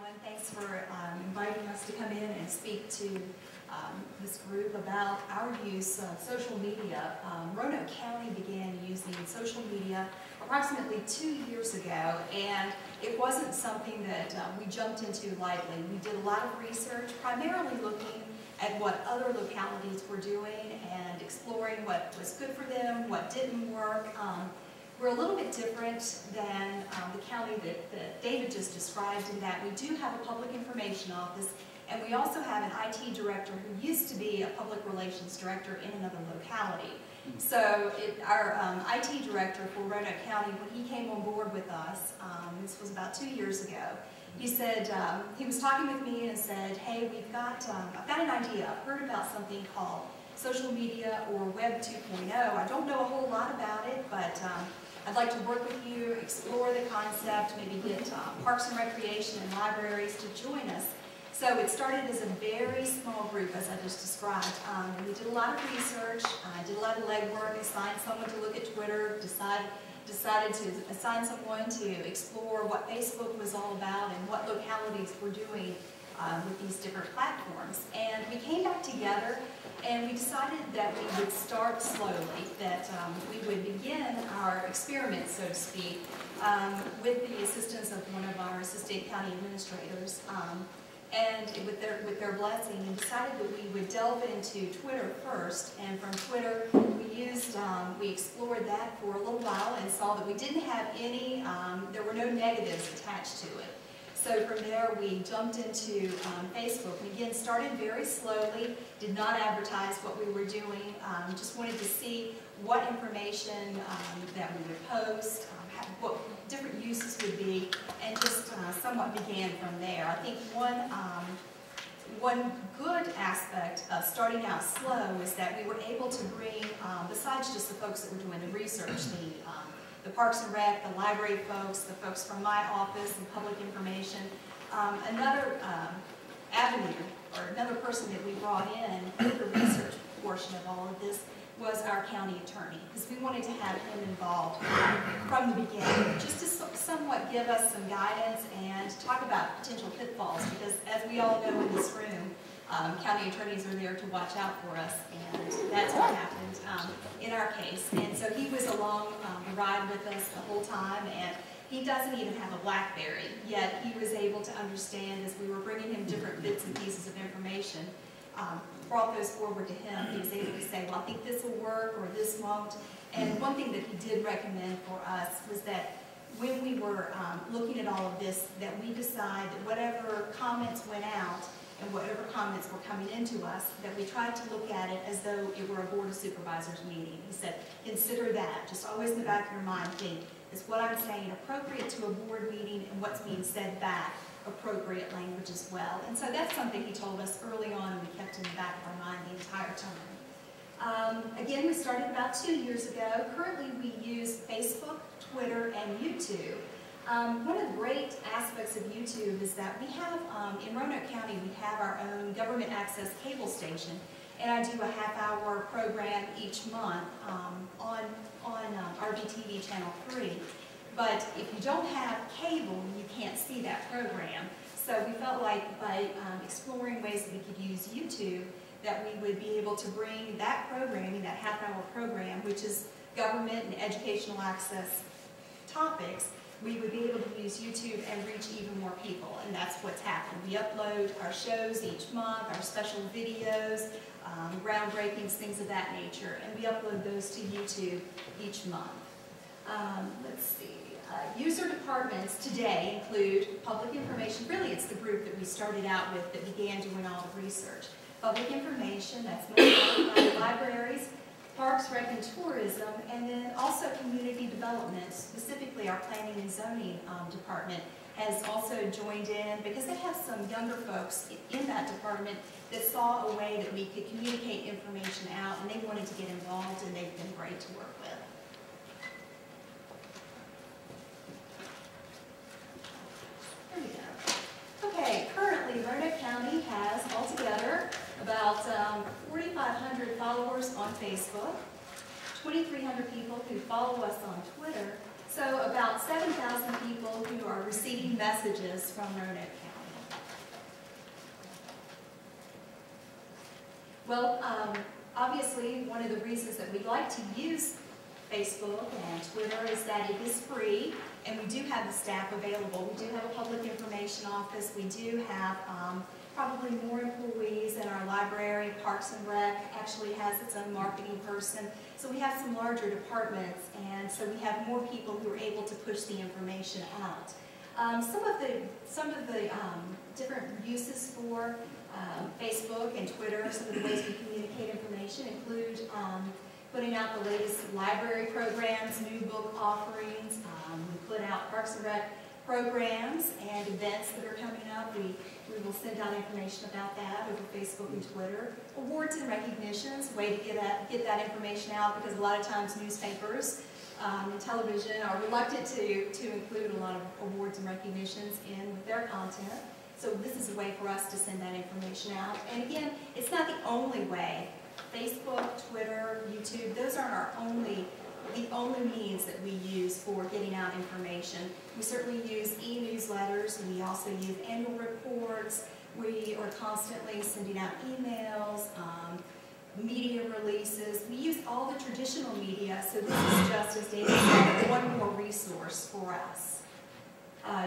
everyone. Thanks for inviting us to come in and speak to this group about our use of social media. Roanoke County began using social media approximately 2 years ago, and it wasn't something that we jumped into lightly. We did a lot of research, primarily looking at what other localities were doing and exploring what was good for them, what didn't work. We're a little bit different than the county that David just described in that we do have a public information office, and we also have an IT director who used to be a public relations director in another locality. So our IT director for Roanoke County, when he came on board with us, this was about 2 years ago, he said, he was talking with me and said, hey, I've got an idea. I've heard about something called social media or Web 2.0. I don't know a whole lot about it, but I'd like to work with you, explore the concept, maybe get Parks and Recreation and libraries to join us. So it started as a very small group, as I just described. And we did a lot of research, did a lot of legwork, assigned someone to look at Twitter, decided to assign someone to explore what Facebook was all about and what localities were doing with these different platforms. And we came back together and we decided that we would start slowly, that we would begin our experiment, so to speak, with the assistance of one of our assistant county administrators, and with their blessing, and decided that we would delve into Twitter first. And from Twitter, we explored that for a little while and saw that we didn't have any, there were no negatives attached to it. So from there, we jumped into Facebook, and again, started very slowly, did not advertise what we were doing, just wanted to see what information that we would post, what different uses would be, and just somewhat began from there. I think one good aspect of starting out slow is that we were able to bring, besides just the folks that were doing the research, the Parks and Rec, the library folks, the folks from my office and public information. Another avenue, or another person that we brought in with the research portion of all of this was our county attorney, because we wanted to have him involved from the beginning, just to somewhat give us some guidance and talk about potential pitfalls, because as we all know in this room, county attorneys are there to watch out for us, and that's what happened in our case. And so he was along the ride with us the whole time, and he doesn't even have a BlackBerry, yet he was able to understand as we were bringing him different bits and pieces of information, brought those forward to him. He was able to say, well, I think this will work or this won't. And one thing that he did recommend for us was that when we were looking at all of this, that we decide that whatever comments went out and whatever comments were coming into us, that we tried to look at it as though it were a Board of Supervisors meeting. He said, consider that. Just always in the back of your mind think, is what I'm saying appropriate to a board meeting, and what's being said back appropriate language as well. And so that's something he told us early on, and we kept in the back of our mind the entire time. Again, we started about 2 years ago. Currently, we use Facebook, Twitter, and YouTube. One of the great aspects of YouTube is that we have, in Roanoke County, we have our own government access cable station, and I do a half-hour program each month on RBTV Channel 3. But if you don't have cable, you can't see that program. So we felt like by exploring ways that we could use YouTube, that we would be able to bring that programming, that half-hour program, which is government and educational access topics, we would be able to use YouTube and reach even more people, and that's what's happened. We upload our shows each month, our special videos, groundbreakings, things of that nature, and we upload those to YouTube each month. Let's see. User departments today include public information. Really, it's the group that we started out with that began doing all the research. Public information, that's mostly libraries, Parks, Rec, and Tourism, and then also community development. Specifically, our planning and zoning department has also joined in because they have some younger folks in that department that saw a way that we could communicate information out, and they wanted to get involved, and they've been great to work with. There we go. Okay, currently Roanoke County has altogether about 4,500 followers on Facebook, 2,300 people who follow us on Twitter, so about 7,000 people who are receiving messages from Roanoke County. Well, obviously, one of the reasons that we like to use Facebook and Twitter is that it is free, and we do have the staff available. We do have a public information office. We do have probably more employees in our library. Parks and Rec actually has its own marketing person. So we have some larger departments, and so we have more people who are able to push the information out. Some of the different uses for Facebook and Twitter, some of the ways we communicate information include putting out the latest library programs, new book offerings. We put out Parks and Rec programs and events that are coming up. We will send out information about that over Facebook and Twitter. Awards and recognitions, a way to get that information out, because a lot of times newspapers and television are reluctant to include a lot of awards and recognitions in with their content. So this is a way for us to send that information out. And again, it's not the only way. Facebook, Twitter, YouTube, those aren't the only means that we use for getting out information. We certainly use e-newsletters, and we also use annual reports. We are constantly sending out emails, media releases. We use all the traditional media, so this is just, as David said, one more resource for us.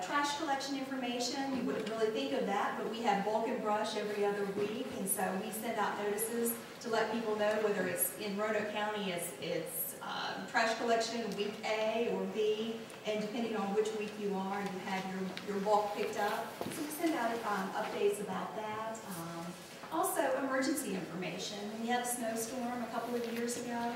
Trash collection information, you wouldn't really think of that, but we have bulk and brush every other week, and so we send out notices to let people know whether it's in Roanoke County, it's trash collection week A or B, and depending on which week you are, you have your bulk picked up. So we send out updates about that. Also, emergency information. When we had a snowstorm a couple of years ago,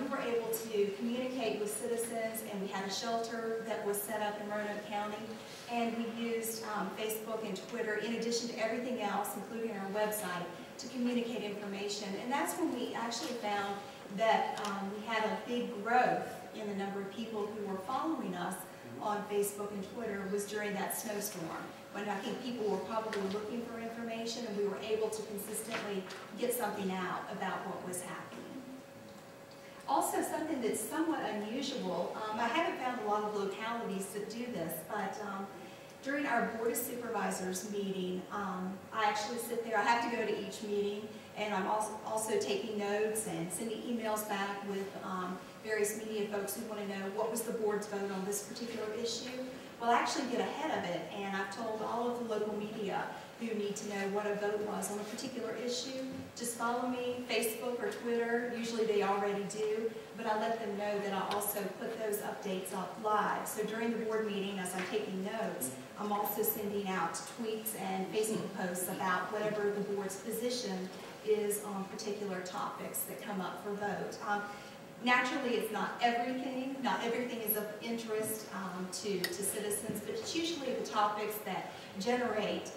we were able to communicate with citizens, and we had a shelter that was set up in Roanoke County, and we used Facebook and Twitter in addition to everything else, including our website, to communicate information. And that's when we actually found that we had a big growth in the number of people who were following us on Facebook and Twitter was during that snowstorm, when I think people were probably looking for information, and we were able to consistently get something out about what was happening. Also, something that's somewhat unusual, I haven't found a lot of localities that do this, but during our Board of Supervisors meeting, I actually sit there. I have to go to each meeting, and I'm also taking notes and sending emails back with various media folks who want to know what was the board's vote on this particular issue. Well, I actually get ahead of it, and I've told all of the local media who need to know what a vote was on a particular issue. Just follow me, Facebook or Twitter. Usually they already do, but I let them know that I also put those updates up live. So during the board meeting, as I'm taking notes, I'm also sending out tweets and Facebook posts about whatever the board's position is on particular topics that come up for vote. Naturally, it's not everything. Not everything is of interest to citizens, but it's usually the topics that generate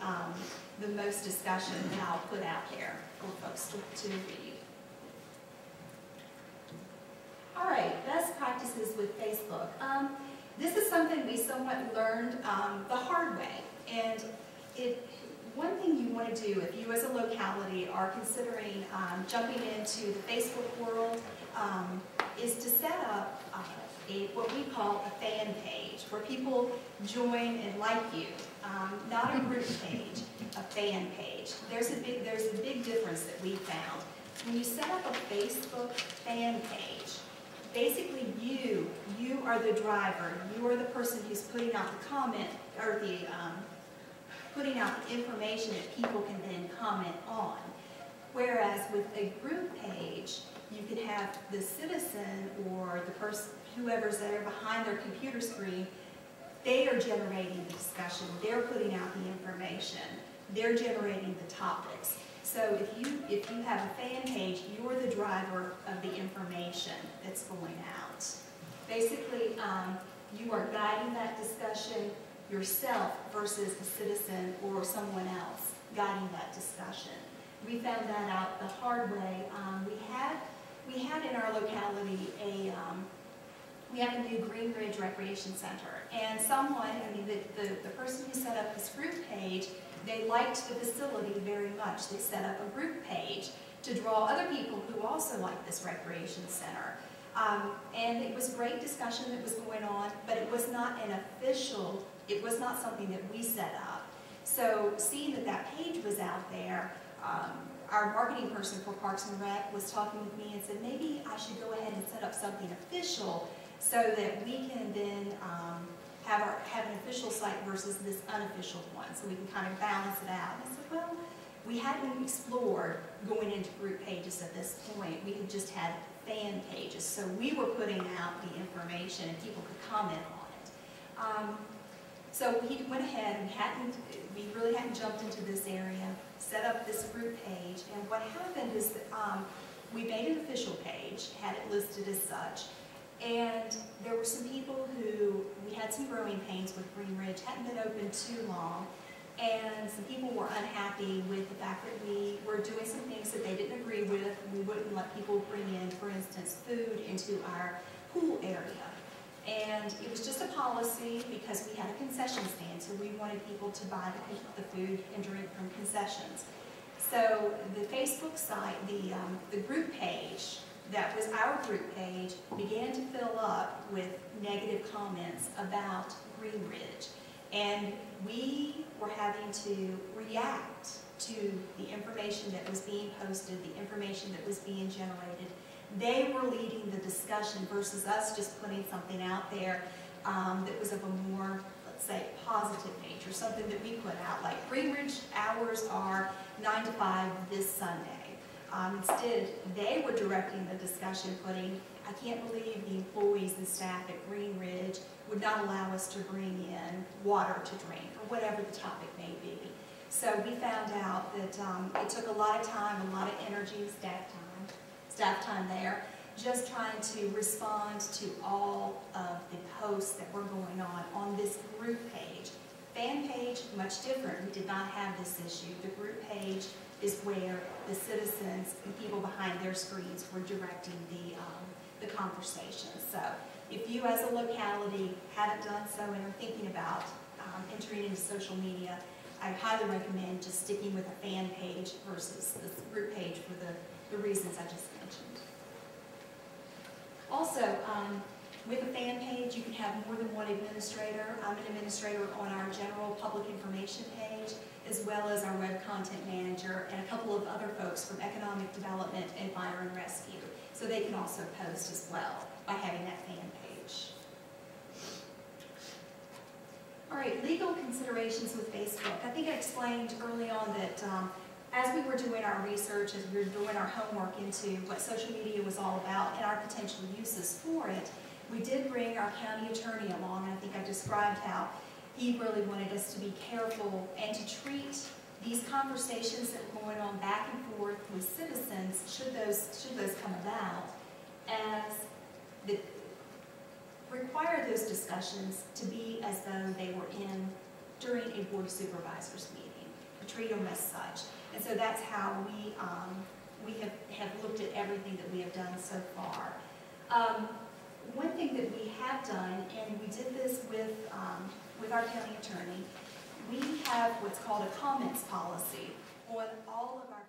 the most discussion that I'll put out there for folks to read. All right, best practices with Facebook. This is something we somewhat learned the hard way, and one thing you want to do if you as a locality are considering jumping into the Facebook world is to set up what we call a fan page, where people join and like you. Not a group page, a fan page. There's a big difference that we found. When you set up a Facebook fan page, basically you are the driver. You are the person who's putting out the comment, or the putting out the information that people can then comment on. Whereas with a group page, you can have the citizen or the person, whoever's there behind their computer screen, they are generating the discussion, they're putting out the information, they're generating the topics. So if you have a fan page, you're the driver of the information that's going out. Basically, you are guiding that discussion yourself versus a citizen or someone else guiding that discussion. We found that out the hard way. We had in our locality we have a new Green Ridge Recreation Center, and the person who set up this group page, they liked the facility very much. They set up a group page to draw other people who also like this recreation center. And it was a great discussion that was going on, but it was not it was not something that we set up. So seeing that page was out there, our marketing person for Parks and Rec was talking with me and said, maybe I should go ahead and set up something official so that we can then have an official site versus this unofficial one, so we can kind of balance it out. And I said, well, we hadn't explored going into group pages at this point. We had just had fan pages, so we were putting out the information and people could comment on it. So we went ahead, we really hadn't jumped into this area, set up this group page, and what happened is that we made an official page, had it listed as such, and there were some people who, we had some growing pains with Green Ridge, hadn't been open too long, and some people were unhappy with the fact that we were doing some things that they didn't agree with. We wouldn't let people bring in, for instance, food into our pool area. And it was just a policy because we had a concession stand, so we wanted people to buy the food and drink from concessions. So the Facebook site, the group page, that was our group page, began to fill up with negative comments about Green Ridge. And we were having to react to the information that was being posted, the information that was being generated. They were leading the discussion versus us just putting something out there that was of a more, let's say, positive nature, something that we put out, like Green Ridge hours are 9 to 5 this Sunday. Instead, they were directing the discussion, putting, I can't believe the employees and staff at Green Ridge would not allow us to bring in water to drink, or whatever the topic may be. So we found out that it took a lot of time, a lot of energy, staff time there, just trying to respond to all of the posts that were going on this group page. Fan page, much different. We did not have this issue. The group page is where the citizens and people behind their screens were directing the conversation. So if you as a locality haven't done so and are thinking about entering into social media, I highly recommend just sticking with a fan page versus this group page for the reasons I just mentioned. Also, with a fan page, you can have more than one administrator. I'm an administrator on our general public information page, as well as our web content manager, and a couple of other folks from economic development and fire and rescue. So they can also post as well by having that fan page. All right, legal considerations with Facebook. I think I explained early on that as we were doing our research, as we were doing our homework into what social media was all about and our potential uses for it, we did bring our county attorney along. I think I described how he really wanted us to be careful and to treat these conversations that were going on back and forth with citizens, should those come about, as require those discussions to be as though they were during a board of supervisors meeting, to treat them as such. And so that's how we have looked at everything that we have done so far. One thing that we have done, and we did this with our county attorney, we have what's called a comments policy on all of our